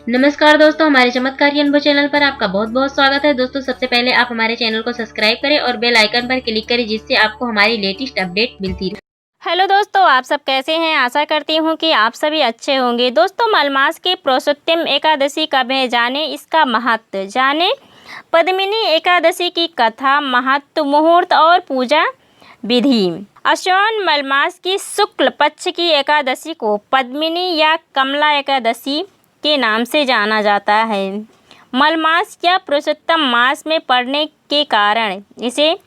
नमस्कार दोस्तों, हमारे चमत्कारी अनुभव चैनल पर आपका बहुत बहुत स्वागत है। दोस्तों, सबसे पहले आप हमारे चैनल को सब्सक्राइब करें और बेल आइकन पर क्लिक करें, जिससे आपको हमारी लेटेस्ट अपडेट मिलती रहे। हेलो दोस्तों, आप सब कैसे हैं। आशा करती हूँ कि आप सभी अच्छे होंगे। दोस्तों, मलमास की पुरुषोत्तम एकादशी कब है, जाने इसका महत्व। जाने पद्मिनी एकादशी की कथा, महत्व, मुहूर्त और पूजा विधि। आश्विन मलमास की शुक्ल पक्ष की एकादशी को पद्मिनी या कमला एकादशी के नाम से जाना जाता है। मलमास या पुरुषोत्तम मास में पड़ने के कारण इसे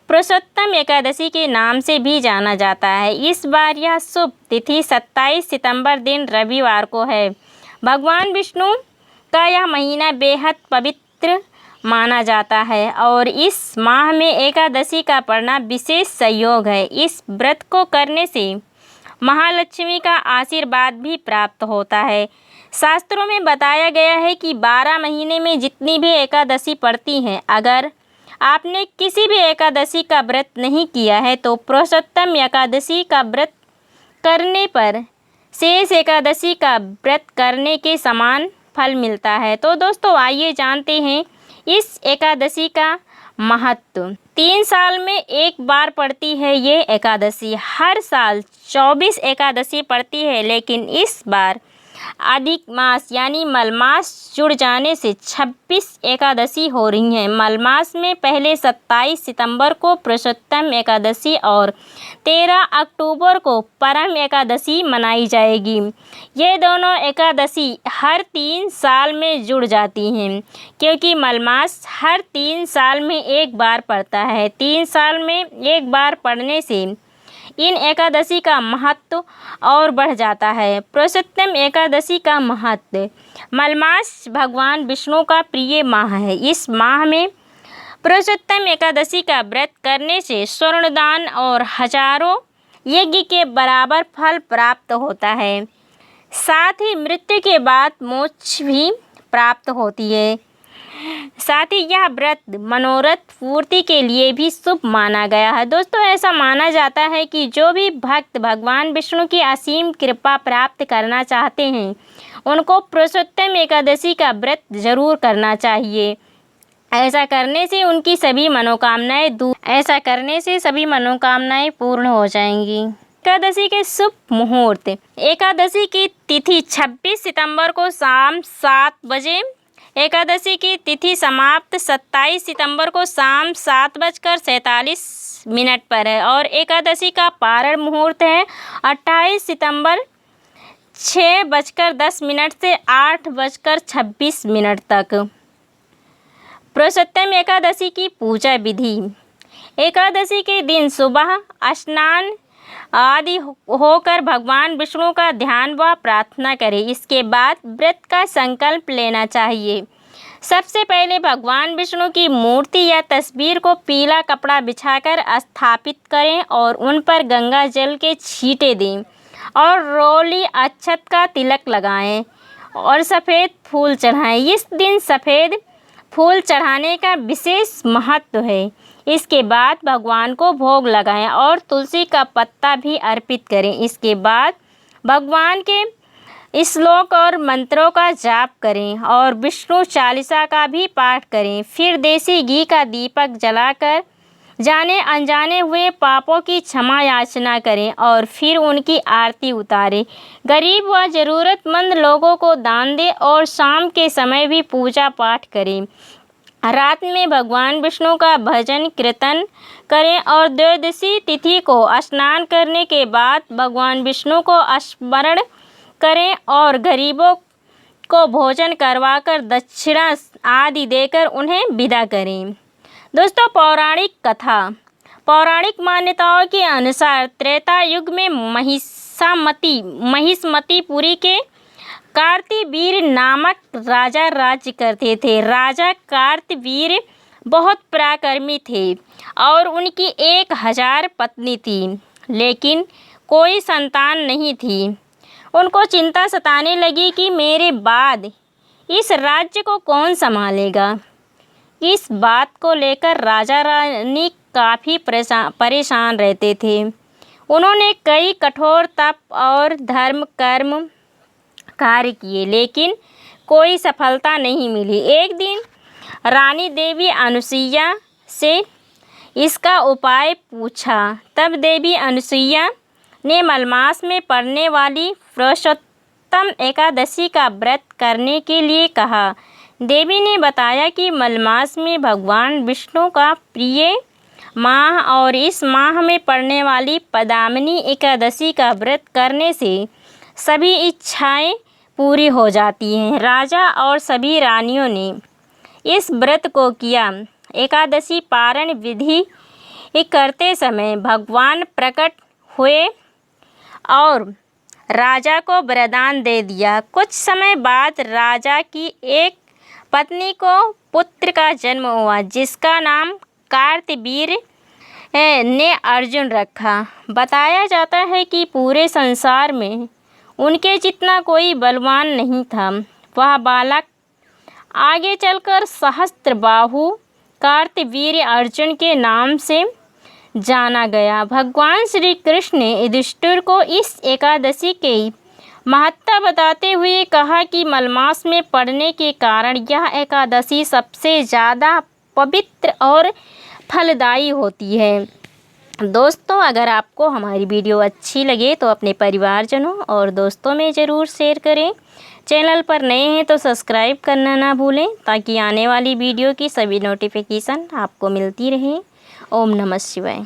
पुरुषोत्तम एकादशी के नाम से भी जाना जाता है। इस बार यह शुभ तिथि 27 सितंबर दिन रविवार को है। भगवान विष्णु का यह महीना बेहद पवित्र माना जाता है और इस माह में एकादशी का पड़ना विशेष संयोग है। इस व्रत को करने से महालक्ष्मी का आशीर्वाद भी प्राप्त होता है। शास्त्रों में बताया गया है कि 12 महीने में जितनी भी एकादशी पड़ती हैं, अगर आपने किसी भी एकादशी का व्रत नहीं किया है तो पुरुषोत्तम एकादशी का व्रत करने पर शेष एकादशी का व्रत करने के समान फल मिलता है। तो दोस्तों, आइए जानते हैं इस एकादशी का महत्व। 3 साल में एक बार पड़ती है ये एकादशी। हर साल 24 एकादशी पड़ती है, लेकिन इस बार अधिक मास यानी मलमास जुड़ जाने से 26 एकादशी हो रही हैं। मलमास में पहले 27 सितंबर को पुरुषोत्तम एकादशी और 13 अक्टूबर को परम एकादशी मनाई जाएगी। ये दोनों एकादशी हर 3 साल में जुड़ जाती हैं, क्योंकि मलमास हर 3 साल में एक बार पड़ता है। 3 साल में एक बार पड़ने से इन एकादशी का महत्व और बढ़ जाता है। पुरुषोत्तम एकादशी का महत्व। मलमास भगवान विष्णु का प्रिय माह है। इस माह में पुरुषोत्तम एकादशी का व्रत करने से स्वर्णदान और हजारों यज्ञ के बराबर फल प्राप्त होता है। साथ ही मृत्यु के बाद मोक्ष भी प्राप्त होती है। साथ ही यह व्रत मनोरथ पूर्ति के लिए भी शुभ माना गया है। दोस्तों, ऐसा माना जाता है कि जो भी भक्त भगवान विष्णु की असीम कृपा प्राप्त करना चाहते हैं, उनको पुरुषोत्तम एकादशी का व्रत जरूर करना चाहिए। ऐसा करने से उनकी सभी मनोकामनाएं पूर्ण हो जाएंगी। एकादशी के शुभ मुहूर्त। एकादशी की तिथि 26 सितंबर को शाम 7 बजे। एकादशी की तिथि समाप्त 27 सितंबर को शाम 7:47 पर है और एकादशी का पारण मुहूर्त है 28 सितंबर 6:10 से 8:26 तक। पुरुषोत्तम एकादशी की पूजा विधि। एकादशी के दिन सुबह स्नान आदि होकर भगवान विष्णु का ध्यान व प्रार्थना करें। इसके बाद व्रत का संकल्प लेना चाहिए। सबसे पहले भगवान विष्णु की मूर्ति या तस्वीर को पीला कपड़ा बिछाकर स्थापित करें और उन पर गंगा जल के छींटे दें और रोली अक्षत का तिलक लगाएं और सफ़ेद फूल चढ़ाएं। इस दिन सफ़ेद फूल चढ़ाने का विशेष महत्व है। इसके बाद भगवान को भोग लगाएं और तुलसी का पत्ता भी अर्पित करें। इसके बाद भगवान के श्लोक और मंत्रों का जाप करें और विष्णु चालीसा का भी पाठ करें। फिर देसी घी का दीपक जलाकर जाने अनजाने हुए पापों की क्षमा याचना करें और फिर उनकी आरती उतारें। गरीब व ज़रूरतमंद लोगों को दान दें और शाम के समय भी पूजा पाठ करें। रात में भगवान विष्णु का भजन कीर्तन करें और द्वादशी तिथि को स्नान करने के बाद भगवान विष्णु को स्मरण करें और गरीबों को भोजन करवाकर दक्षिणा आदि देकर उन्हें विदा करें। दोस्तों, पौराणिक कथा। पौराणिक मान्यताओं के अनुसार त्रेता युग में महिष्मतीपुरी के कार्तिवीर नामक राजा राज्य करते थे। राजा कार्तिवीर बहुत पराक्रमी थे और उनकी 1000 पत्नी थी, लेकिन कोई संतान नहीं थी। उनको चिंता सताने लगी कि मेरे बाद इस राज्य को कौन संभालेगा। इस बात को लेकर राजा रानी काफ़ी परेशान रहते थे। उन्होंने कई कठोर तप और धर्म कर्म कार्य किए, लेकिन कोई सफलता नहीं मिली। एक दिन रानी देवी अनुसुईया से इसका उपाय पूछा। तब देवी अनुसुईया ने मलमास में पड़ने वाली पुरुषोत्तम एकादशी का व्रत करने के लिए कहा। देवी ने बताया कि मलमास में भगवान विष्णु का प्रिय माह और इस माह में पड़ने वाली पदामिनी एकादशी का व्रत करने से सभी इच्छाएं पूरी हो जाती हैं। राजा और सभी रानियों ने इस व्रत को किया। एकादशी पारण विधि करते समय भगवान प्रकट हुए और राजा को वरदान दे दिया। कुछ समय बाद राजा की एक पत्नी को पुत्र का जन्म हुआ, जिसका नाम कार्तवीर्य ने अर्जुन रखा। बताया जाता है कि पूरे संसार में उनके जितना कोई बलवान नहीं था। वह बालक आगे चलकर सहस्त्रबाहु कार्तवीर्य अर्जुन के नाम से जाना गया। भगवान श्री कृष्ण ने युधिष्ठिर को इस एकादशी की महत्ता बताते हुए कहा कि मलमास में पड़ने के कारण यह एकादशी सबसे ज़्यादा पवित्र और फलदायी होती है। दोस्तों, अगर आपको हमारी वीडियो अच्छी लगे तो अपने परिवारजनों और दोस्तों में ज़रूर शेयर करें। चैनल पर नए हैं तो सब्सक्राइब करना ना भूलें, ताकि आने वाली वीडियो की सभी नोटिफिकेशन आपको मिलती रहें। ओम नमः शिवाय।